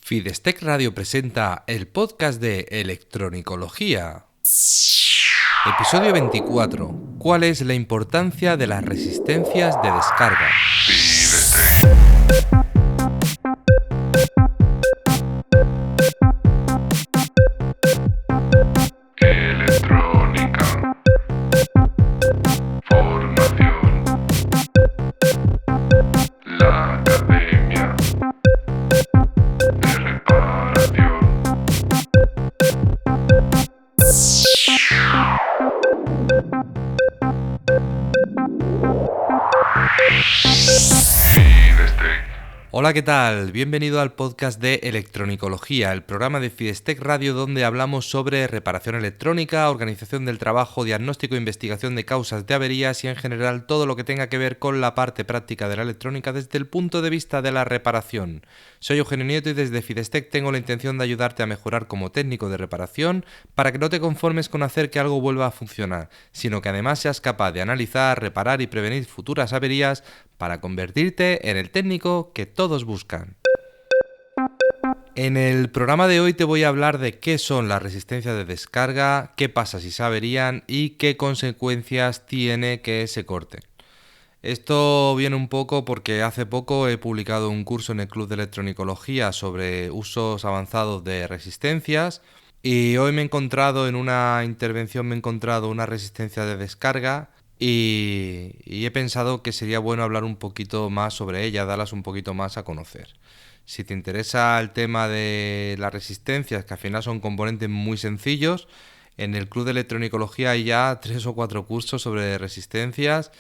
Fidestec Radio presenta el podcast de electronicología. Episodio 24. ¿Cuál es la importancia de las resistencias de descarga? Electrónica. Formación. La Academia de Reparación. Fidestec. Hola, ¿qué tal? Bienvenido al podcast de electronicología, el programa de Fidestec Radio donde hablamos sobre reparación electrónica, organización del trabajo, diagnóstico e investigación de causas de averías y en general todo lo que tenga que ver con la parte práctica de la electrónica desde el punto de vista de la reparación. Soy Eugenio Nieto y desde Fidestec tengo la intención de ayudarte a mejorar como técnico de reparación para que no te conformes con hacer que algo vuelva a funcionar, sino que además seas capaz de analizar, reparar y prevenir futuras averías para convertirte en el técnico que todos buscan. En el programa de hoy te voy a hablar de qué son las resistencias de descarga, qué pasa si se averían y qué consecuencias tiene que se corten. Esto viene un poco porque hace poco he publicado un curso en el Club de Electronicología sobre usos avanzados de resistencias y hoy me he encontrado en una intervención una resistencia de descarga y he pensado que sería bueno hablar un poquito más sobre ella, darlas un poquito más a conocer. Si te interesa el tema de las resistencias, que al final son componentes muy sencillos, en el Club de Electronicología hay ya 3 o 4 cursos sobre resistencias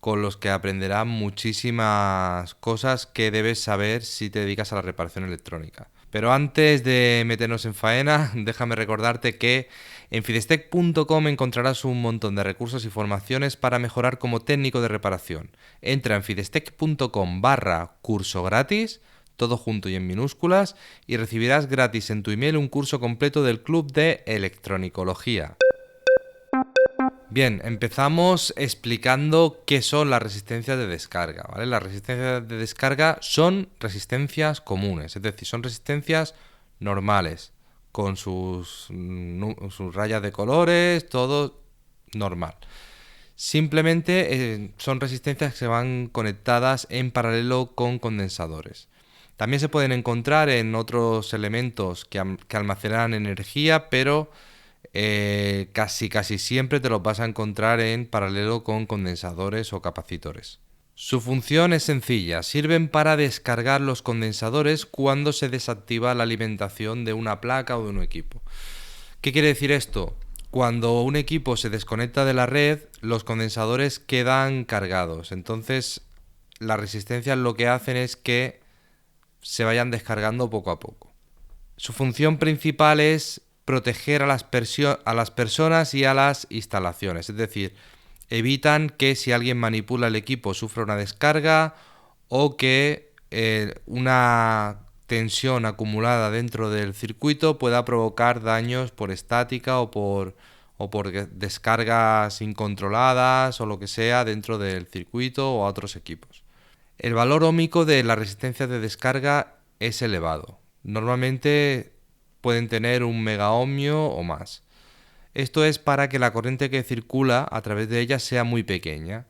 con los que aprenderás muchísimas cosas que debes saber si te dedicas a la reparación electrónica. Pero antes de meternos en faena, déjame recordarte que en fidestec.com encontrarás un montón de recursos y formaciones para mejorar como técnico de reparación. Entra en fidestec.com/curso gratis, todo junto y en minúsculas, y recibirás gratis en tu email un curso completo del Club de Electronicología. Bien, empezamos explicando qué son las resistencias de descarga, ¿vale? Las resistencias de descarga son resistencias comunes, es decir, son resistencias normales, con sus rayas de colores, todo normal. Simplemente son resistencias que se van conectadas en paralelo con condensadores. También se pueden encontrar en otros elementos que almacenan energía, pero casi siempre te los vas a encontrar en paralelo con condensadores o capacitores. Su función es sencilla, sirven para descargar los condensadores cuando se desactiva la alimentación de una placa o de un equipo. ¿Qué quiere decir esto? Cuando un equipo se desconecta de la red, los condensadores quedan cargados. Entonces, las resistencias lo que hacen es que se vayan descargando poco a poco. Su función principal es proteger a las personas y a las instalaciones, es decir, evitan que si alguien manipula el equipo sufra una descarga o que una tensión acumulada dentro del circuito pueda provocar daños por estática o por descargas incontroladas o lo que sea dentro del circuito o a otros equipos. El valor óhmico de la resistencia de descarga es elevado. Normalmente pueden tener 1 megaohmio o más. Esto es para que la corriente que circula a través de ella sea muy pequeña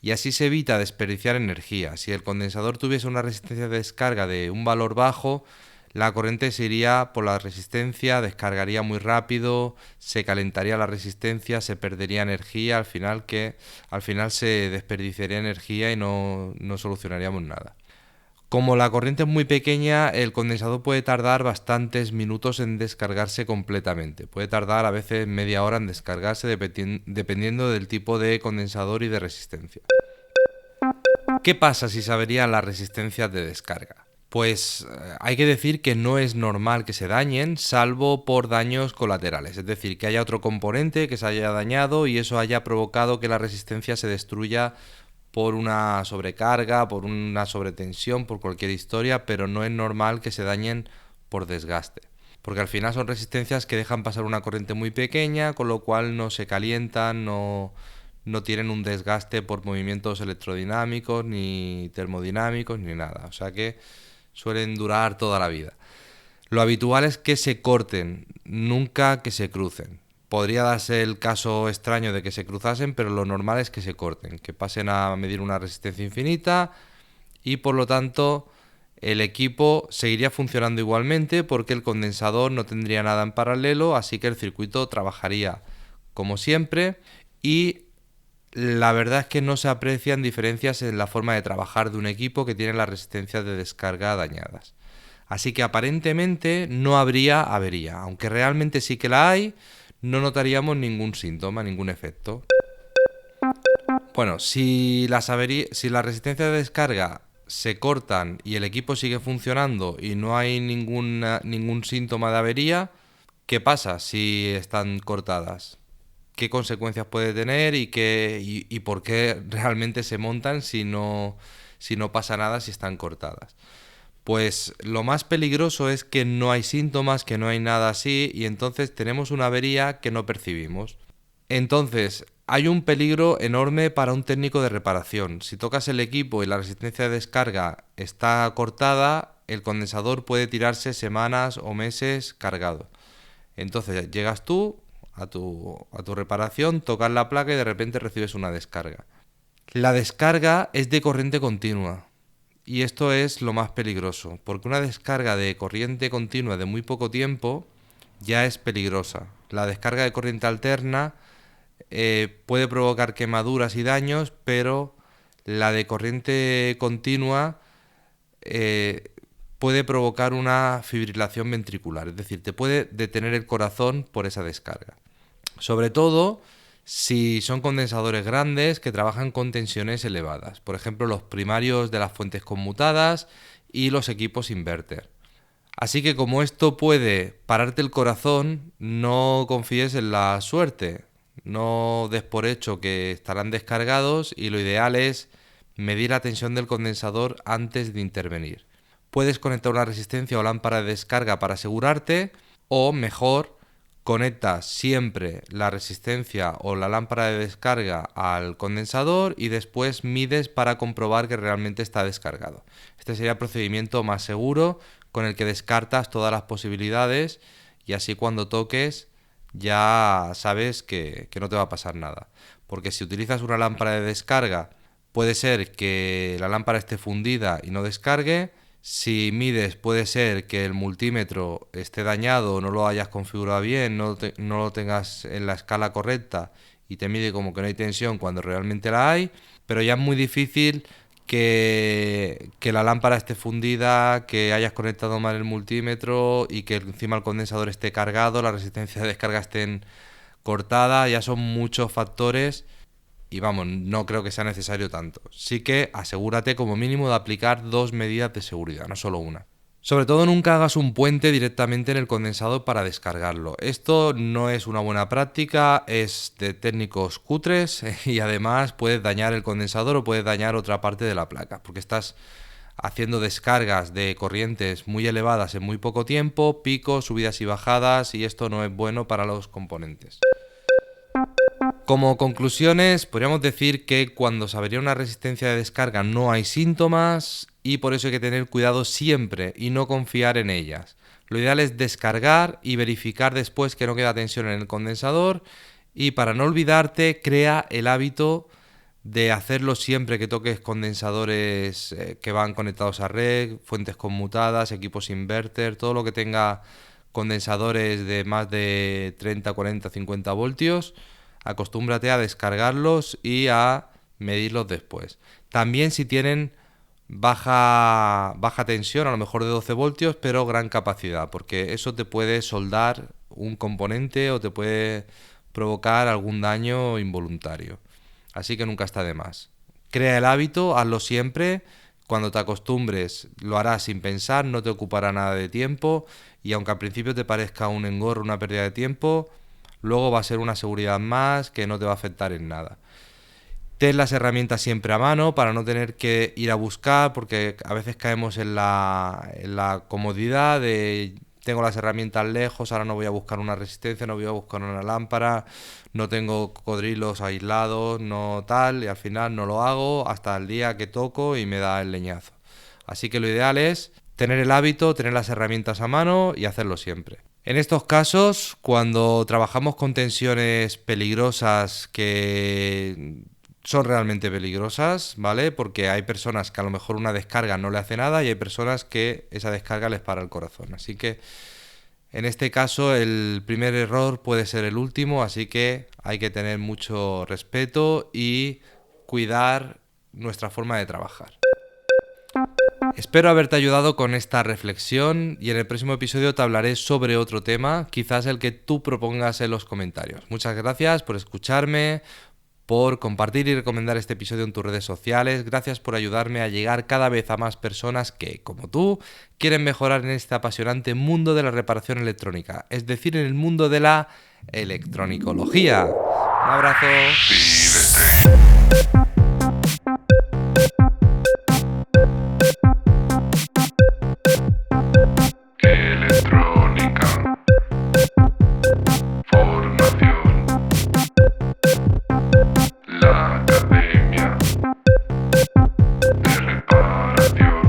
y así se evita desperdiciar energía. Si el condensador tuviese una resistencia de descarga de un valor bajo, la corriente se iría por la resistencia, descargaría muy rápido, se calentaría la resistencia, se perdería energía, al final se desperdiciaría energía y no solucionaríamos nada. Como la corriente es muy pequeña, el condensador puede tardar bastantes minutos en descargarse completamente. Puede tardar a veces media hora en descargarse dependiendo del tipo de condensador y de resistencia. ¿Qué pasa si se averían las resistencias de descarga? Pues hay que decir que no es normal que se dañen, salvo por daños colaterales. Es decir, que haya otro componente que se haya dañado y eso haya provocado que la resistencia se destruya por una sobrecarga, por una sobretensión, por cualquier historia, pero no es normal que se dañen por desgaste. Porque al final son resistencias que dejan pasar una corriente muy pequeña, con lo cual no se calientan, no tienen un desgaste por movimientos electrodinámicos, ni termodinámicos, ni nada. O sea que suelen durar toda la vida. Lo habitual es que se corten, nunca que se crucen. Podría darse el caso extraño de que se cruzasen, pero lo normal es que se corten, que pasen a medir una resistencia infinita y por lo tanto el equipo seguiría funcionando igualmente porque el condensador no tendría nada en paralelo, así que el circuito trabajaría como siempre y la verdad es que no se aprecian diferencias en la forma de trabajar de un equipo que tiene las resistencias de descarga dañadas. Así que aparentemente no habría avería, aunque realmente sí que la hay, no notaríamos ningún síntoma, ningún efecto. Bueno, si las resistencias de descarga se cortan y el equipo sigue funcionando y no hay ningún síntoma de avería, ¿qué pasa si están cortadas? ¿Qué consecuencias puede tener y por qué realmente se montan si no pasa nada si están cortadas? Pues lo más peligroso es que no hay síntomas, que no hay nada así y entonces tenemos una avería que no percibimos. Entonces, hay un peligro enorme para un técnico de reparación. Si tocas el equipo y la resistencia de descarga está cortada, el condensador puede tirarse semanas o meses cargado. Entonces, llegas tú a tu reparación, tocas la placa y de repente recibes una descarga. La descarga es de corriente continua. Y esto es lo más peligroso, porque una descarga de corriente continua de muy poco tiempo ya es peligrosa. La descarga de corriente alterna puede provocar quemaduras y daños, pero la de corriente continua puede provocar una fibrilación ventricular, es decir, te puede detener el corazón por esa descarga. Sobre todo si son condensadores grandes que trabajan con tensiones elevadas, por ejemplo los primarios de las fuentes conmutadas y los equipos inverter. Así que como esto puede pararte el corazón, no confíes en la suerte, no des por hecho que estarán descargados y lo ideal es medir la tensión del condensador antes de intervenir. Puedes conectar una resistencia o lámpara de descarga para asegurarte o mejor, conectas siempre la resistencia o la lámpara de descarga al condensador y después mides para comprobar que realmente está descargado. Este sería el procedimiento más seguro con el que descartas todas las posibilidades y así cuando toques ya sabes que no te va a pasar nada. Porque si utilizas una lámpara de descarga puede ser que la lámpara esté fundida y no descargue. Si mides puede ser que el multímetro esté dañado, no lo hayas configurado bien, no lo tengas en la escala correcta y te mide como que no hay tensión cuando realmente la hay, pero ya es muy difícil que la lámpara esté fundida, que hayas conectado mal el multímetro y que encima el condensador esté cargado, la resistencia de descarga esté cortada, ya son muchos factores. Y vamos, no creo que sea necesario tanto. Sí que asegúrate como mínimo de aplicar 2 medidas de seguridad, no solo una. Sobre todo nunca hagas un puente directamente en el condensador para descargarlo. Esto no es una buena práctica, es de técnicos cutres y además puedes dañar el condensador o puedes dañar otra parte de la placa, porque estás haciendo descargas de corrientes muy elevadas en muy poco tiempo, picos, subidas y bajadas y esto no es bueno para los componentes. Como conclusiones, podríamos decir que cuando se avería una resistencia de descarga no hay síntomas y por eso hay que tener cuidado siempre y no confiar en ellas. Lo ideal es descargar y verificar después que no queda tensión en el condensador y para no olvidarte, crea el hábito de hacerlo siempre que toques condensadores que van conectados a red, fuentes conmutadas, equipos inverter, todo lo que tenga condensadores de más de 30, 40, 50 voltios. Acostúmbrate a descargarlos y a medirlos después. También si tienen baja tensión, a lo mejor de 12 voltios, pero gran capacidad, porque eso te puede soldar un componente o te puede provocar algún daño involuntario. Así que nunca está de más. Crea el hábito, hazlo siempre. Cuando te acostumbres lo harás sin pensar, no te ocupará nada de tiempo y aunque al principio te parezca un engorro, una pérdida de tiempo, luego va a ser una seguridad más que no te va a afectar en nada. Ten las herramientas siempre a mano para no tener que ir a buscar, porque a veces caemos en la comodidad de tengo las herramientas lejos, ahora no voy a buscar una resistencia, no voy a buscar una lámpara, no tengo cocodrilos aislados, no tal, y al final no lo hago hasta el día que toco y me da el leñazo. Así que lo ideal es tener el hábito, tener las herramientas a mano y hacerlo siempre. En estos casos, cuando trabajamos con tensiones peligrosas que son realmente peligrosas, ¿vale? Porque hay personas que a lo mejor una descarga no le hace nada y hay personas que esa descarga les para el corazón. Así que en este caso el primer error puede ser el último, así que hay que tener mucho respeto y cuidar nuestra forma de trabajar. Espero haberte ayudado con esta reflexión y en el próximo episodio te hablaré sobre otro tema, quizás el que tú propongas en los comentarios. Muchas gracias por escucharme, por compartir y recomendar este episodio en tus redes sociales. Gracias por ayudarme a llegar cada vez a más personas que, como tú, quieren mejorar en este apasionante mundo de la reparación electrónica, es decir, en el mundo de la electronicología. Un abrazo. Electrónica. Formación. La Academia de Reparación.